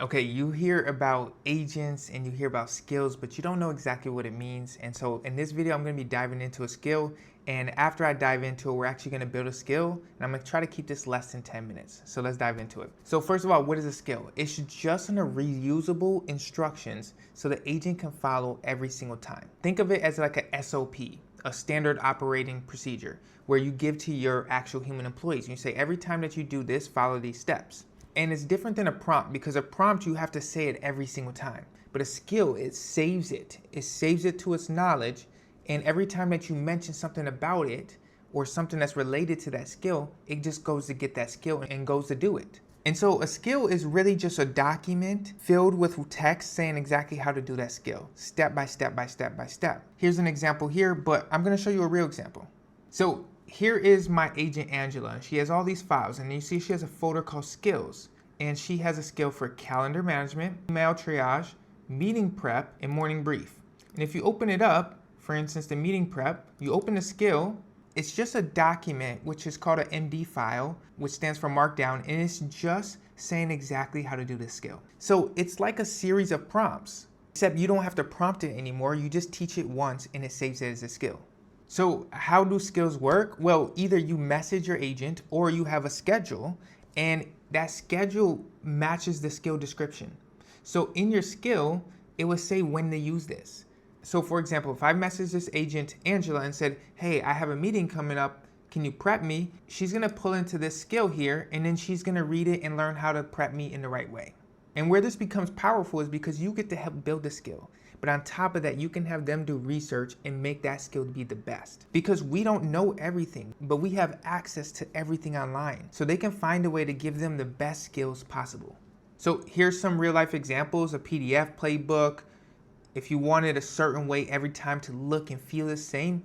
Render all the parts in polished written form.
Okay, you hear about agents and you hear about skills, but you don't know exactly what it means. And so in this video, I'm going to be diving into a skill. And after I dive into it, we're actually going to build a skill. And I'm going to try to keep this less than 10 minutes. So let's dive into it. So first of all, what is a skill? It's just a reusable instructions so the agent can follow every single time. Think of it as like a SOP, a standard operating procedure, where you give to your actual human employees. You say, every time that you do this, follow these steps. And it's different than a prompt, because a prompt, you have to say it every single time. But a skill, it saves it. It saves it to its knowledge. And every time that you mention something about it or something that's related to that skill, it just goes to get that skill and goes to do it. And so a skill is really just a document filled with text saying exactly how to do that skill, step by step by step by step. Here's an example here, but I'm going to show you a real example. So here is my agent Angela, and she has all these files, and you see she has a folder called skills, and she has a skill for calendar management, email triage, meeting prep, and morning brief. And if you open it up, for instance, the meeting prep, you open the skill, it's just a document, which is called an MD file, which stands for markdown, and it's just saying exactly how to do this skill. So it's like a series of prompts, except you don't have to prompt it anymore. You just teach it once and it saves it as a skill. So how do skills work? Well, either you message your agent or you have a schedule, and that schedule matches the skill description. So in your skill, it will say when to use this. So for example, if I message this agent, Angela, and said, hey, I have a meeting coming up, can you prep me? She's gonna pull into this skill here, and then she's gonna read it and learn how to prep me in the right way. And where this becomes powerful is because you get to help build the skill. But on top of that, you can have them do research and make that skill be the best. Because we don't know everything, but we have access to everything online. So they can find a way to give them the best skills possible. So here's some real life examples, a PDF playbook. If you wanted a certain way every time to look and feel the same,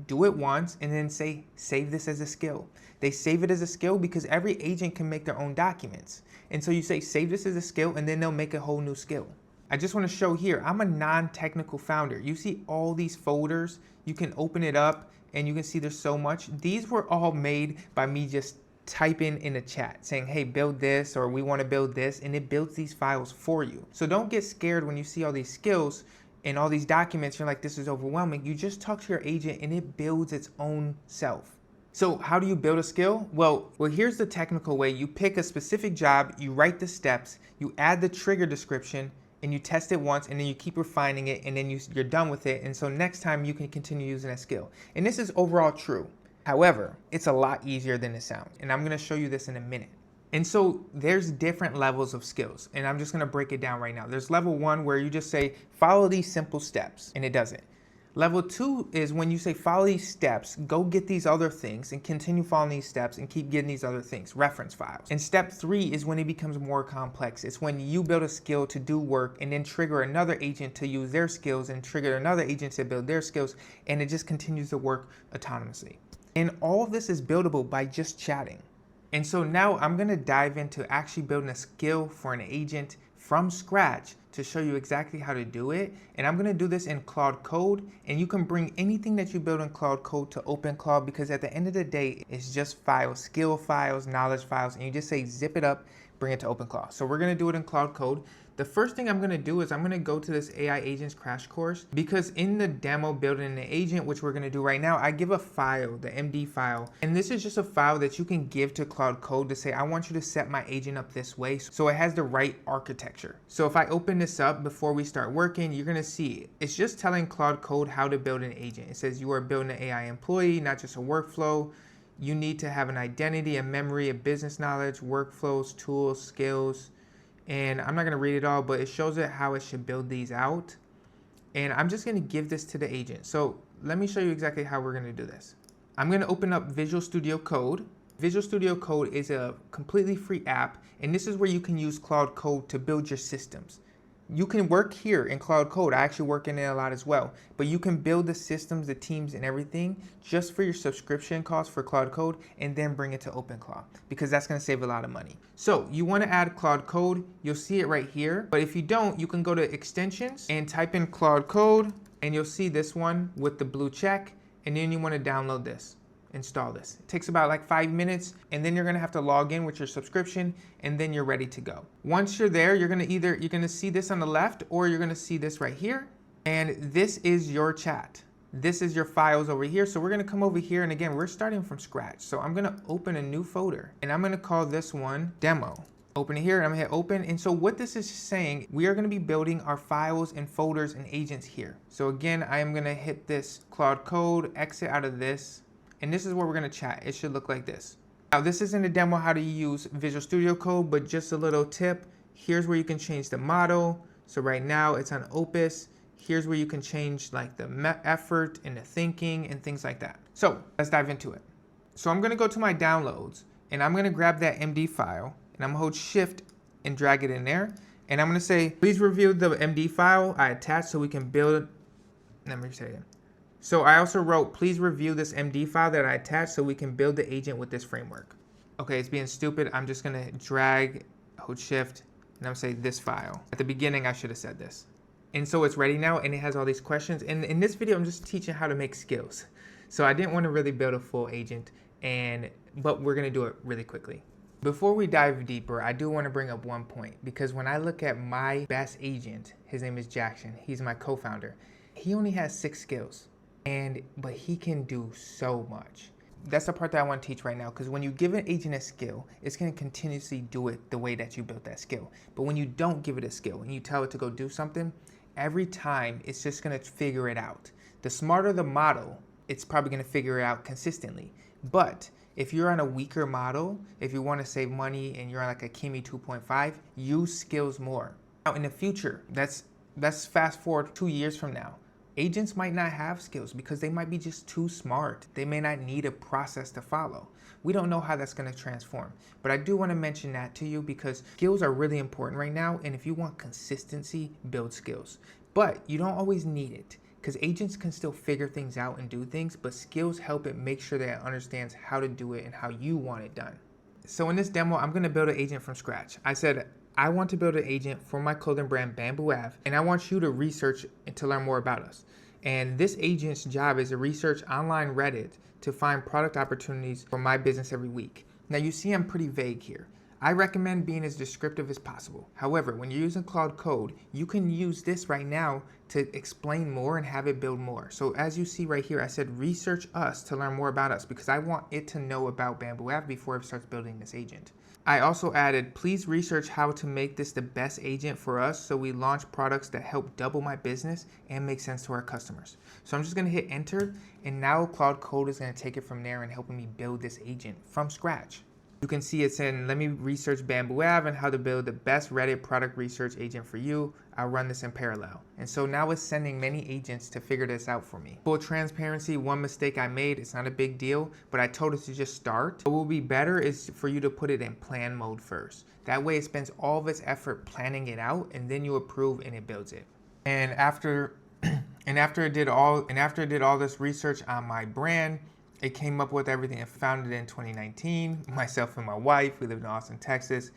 do it once and then say, save this as a skill. They save it as a skill because every agent can make their own documents. And so you say, save this as a skill, and then they'll make a whole new skill. I just want to show here, I'm a non-technical founder. You see all these folders, you can open it up and you can see there's so much. These were all made by me just typing in the chat saying, hey, build this, or we want to build this, and it builds these files for you. So don't get scared when you see all these skills and all these documents. You're like, this is overwhelming. You just talk to your agent and it builds its own self. So how do you build a skill? Well, here's the technical way. You pick a specific job, you write the steps, you add the trigger description, and you test it once, and then you keep refining it, and then you're done with it. And so next time you can continue using that skill. And this is overall true. However, it's a lot easier than it sounds. And I'm gonna show you this in a minute. And so there's different levels of skills, and I'm just gonna break it down right now. There's level 1 where you just say, follow these simple steps, and it does it. Level 2 is when you say, follow these steps, go get these other things and continue following these steps and keep getting these other things, reference files. And step 3 is when it becomes more complex. It's when you build a skill to do work and then trigger another agent to use their skills and trigger another agent to build their skills, and it just continues to work autonomously. And all of this is buildable by just chatting. And so now I'm gonna dive into actually building a skill for an agent from scratch to show you exactly how to do it. And I'm gonna do this in Claude Code, and you can bring anything that you build in Claude Code to OpenClaw, because at the end of the day, it's just files, skill files, knowledge files, and you just say zip it up, bring it to OpenClaw. So we're gonna do it in Claude Code. The first thing I'm gonna do is I'm gonna go to this AI Agents crash course, because in the demo building the agent, which we're gonna do right now, I give a file, the MD file. And this is just a file that you can give to Claude Code to say, I want you to set my agent up this way so it has the right architecture. So if I open this up before we start working, you're gonna see it's just telling Claude Code how to build an agent. It says you are building an AI employee, not just a workflow. You need to have an identity, a memory, a business knowledge, workflows, tools, skills. And I'm not gonna read it all, but it shows it how it should build these out. And I'm just gonna give this to the agent. So let me show you exactly how we're gonna do this. I'm gonna open up Visual Studio Code. Visual Studio Code is a completely free app, and this is where you can use Claude Code to build your systems. You can work here in Claude Code. I actually work in it a lot as well. But you can build the systems, the teams, and everything just for your subscription cost for Claude Code, and then bring it to OpenClaw, because that's going to save a lot of money. So you want to add Claude Code. You'll see it right here. But if you don't, you can go to extensions and type in Claude Code, and you'll see this one with the blue check, and then you want to download this. install this. It takes about like 5 minutes, and then you're gonna have to log in with your subscription, and then you're ready to go. Once you're there, you're gonna see this on the left, or you're gonna see this right here, and this is your chat. This is your files over here. So we're gonna come over here, and again, we're starting from scratch. So I'm gonna open a new folder, and I'm gonna call this one demo. Open it here, and I'm gonna hit open. And so what this is saying, we are gonna be building our files and folders and agents here. So again, I am gonna hit this Claude Code, exit out of this, and this is where we're gonna chat. It should look like this. Now this isn't a demo how to use Visual Studio Code, but just a little tip. Here's where you can change the model. So right now it's on Opus. Here's where you can change like the effort and the thinking and things like that. So let's dive into it. So I'm gonna go to my downloads, and I'm gonna grab that MD file, and I'm gonna hold shift and drag it in there. And I'm gonna say, please review the MD file I attached so we can build, let me say it. So I also wrote, please review this MD file that I attached so we can build the agent with this framework. Okay, it's being stupid. I'm just gonna drag, hold shift, and I'm gonna say this file. At the beginning, I should have said this. And so it's ready now, and it has all these questions. And in this video, I'm just teaching how to make skills. So I didn't want to really build a full agent, but we're gonna do it really quickly. Before we dive deeper, I do want to bring up one point, because when I look at my best agent, his name is Jackson, he's my co-founder, he only has 6 skills, but he can do so much. That's the part that I want to teach right now, because when you give an agent a skill, it's going to continuously do it the way that you built that skill. But when you don't give it a skill and you tell it to go do something, every time it's just going to figure it out. The smarter the model, it's probably going to figure it out consistently. But if you're on a weaker model, if you want to save money and you're on like a Kimi 2.5, use skills more. Now in the future, let's fast forward 2 years from now. Agents might not have skills because they might be just too smart. They may not need a process to follow. We don't know how that's going to transform. But I do want to mention that to you because skills are really important right now. And if you want consistency, build skills. But you don't always need it, because agents can still figure things out and do things, but skills help it make sure that it understands how to do it and how you want it done. So in this demo, I'm gonna build an agent from scratch. I said, I want to build an agent for my clothing brand Bamboo Ave, and I want you to research and to learn more about us. And this agent's job is to research online Reddit to find product opportunities for my business every week. Now you see I'm pretty vague here. I recommend being as descriptive as possible. However, when you're using Claude Code, you can use this right now to explain more and have it build more. So as you see right here, I said research us to learn more about us, because I want it to know about Bamboo Ave before it starts building this agent. I also added, please research how to make this the best agent for us so we launch products that help double my business and make sense to our customers. So I'm just gonna hit enter, and now Claude Code is gonna take it from there and helping me build this agent from scratch. You can see it's in, let me research Bamboo Ave and how to build the best Reddit product research agent for you. I'll run this in parallel. And so now it's sending many agents to figure this out for me. Full transparency, one mistake I made, it's not a big deal, but I told it to just start. What will be better is for you to put it in plan mode first. That way it spends all of its effort planning it out, and then you approve and it builds it. And after it did all this research on my brand, it came up with everything. I founded it in 2019. Myself and my wife, we lived in Austin, Texas.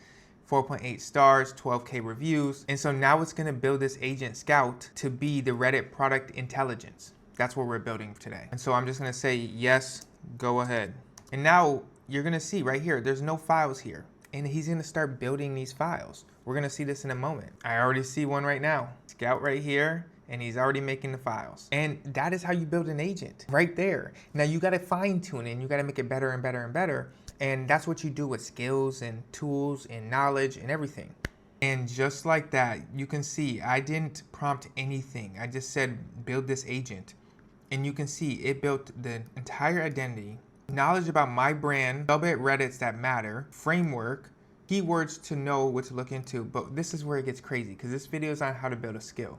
4.8 stars, 12K reviews. And so now it's gonna build this agent Scout to be the Reddit product intelligence. That's what we're building today. And so I'm just gonna say, yes, go ahead. And now you're gonna see right here, there's no files here. And he's gonna start building these files. We're gonna see this in a moment. I already see one right now. Scout right here. And he's already making the files. And that is how you build an agent, right there. Now you gotta fine tune it, and you gotta make it better and better and better. And that's what you do with skills and tools and knowledge and everything. And just like that, you can see I didn't prompt anything. I just said, build this agent. And you can see it built the entire identity, knowledge about my brand, subreddit Reddits that matter, framework, keywords to know what to look into. But this is where it gets crazy, because this video is on how to build a skill.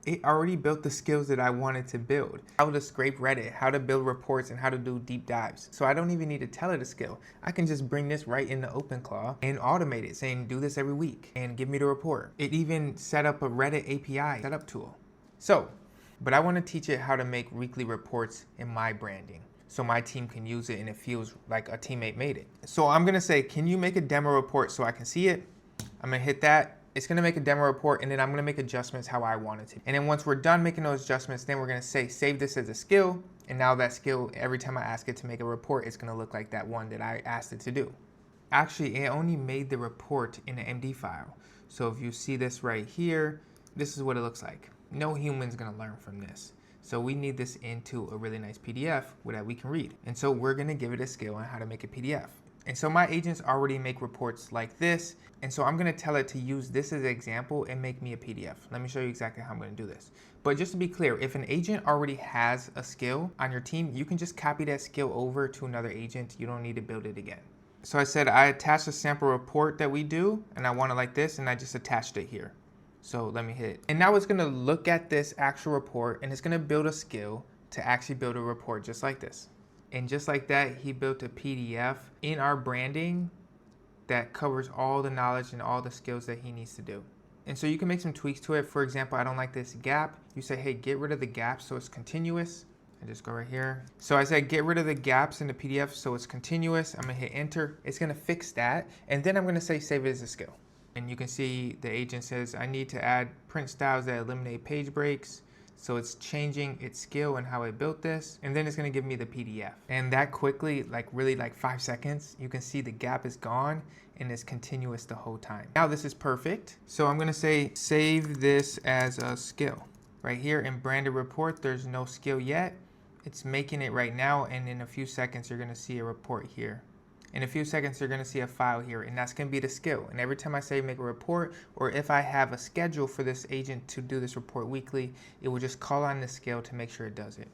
It already built the skills that I wanted to build. How to scrape Reddit, how to build reports, and how to do deep dives. So I don't even need to tell it a skill. I can just bring this right into OpenClaw and automate it, saying do this every week and give me the report. It even set up a Reddit API setup tool. But I want to teach it how to make weekly reports in my branding, so my team can use it and it feels like a teammate made it. So I'm gonna say, can you make a demo report so I can see it? I'm gonna hit that. It's gonna make a demo report, and then I'm gonna make adjustments how I want it to. And then once we're done making those adjustments, then we're gonna say, save this as a skill. And now that skill, every time I ask it to make a report, it's gonna look like that one that I asked it to do. Actually, it only made the report in an MD file. So if you see this right here, this is what it looks like. No human's gonna learn from this. So we need this into a really nice PDF that we can read. And so we're gonna give it a skill on how to make a PDF. And so my agents already make reports like this. And so I'm gonna tell it to use this as an example and make me a PDF. Let me show you exactly how I'm gonna do this. But just to be clear, if an agent already has a skill on your team, you can just copy that skill over to another agent. You don't need to build it again. So I said I attached a sample report that we do, and I want it like this, and I just attached it here. So let me hit. And now it's gonna look at this actual report, and it's gonna build a skill to actually build a report just like this. And just like that, he built a PDF in our branding that covers all the knowledge and all the skills that he needs to do. And so you can make some tweaks to it. For example, I don't like this gap. You say, hey, get rid of the gaps so it's continuous. I just go right here. So I said, get rid of the gaps in the PDF so it's continuous. I'm gonna hit enter. It's gonna fix that. And then I'm gonna say, save it as a skill. And you can see the agent says, I need to add print styles that eliminate page breaks. So it's changing its skill and how it built this. And then it's gonna give me the PDF. And that quickly, really 5 seconds, you can see the gap is gone and it's continuous the whole time. Now this is perfect. So I'm gonna say, save this as a skill. Right here in branded report, there's no skill yet. It's making it right now. And in a few seconds, you're gonna see a report here. In a few seconds, you're gonna see a file here, and that's gonna be the skill. And every time I say make a report, or if I have a schedule for this agent to do this report weekly, it will just call on the skill to make sure it does it.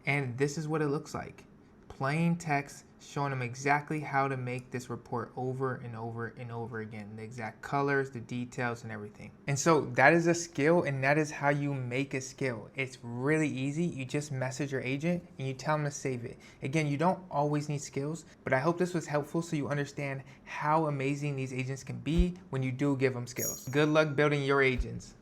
And this is what it looks like. Plain text showing them exactly how to make this report over and over and over again. The exact colors, the details, and everything. And so that is a skill, and that is how you make a skill. It's really easy. You just message your agent and you tell them to save it. Again, you don't always need skills, but I hope this was helpful so you understand how amazing these agents can be when you do give them skills. Good luck building your agents.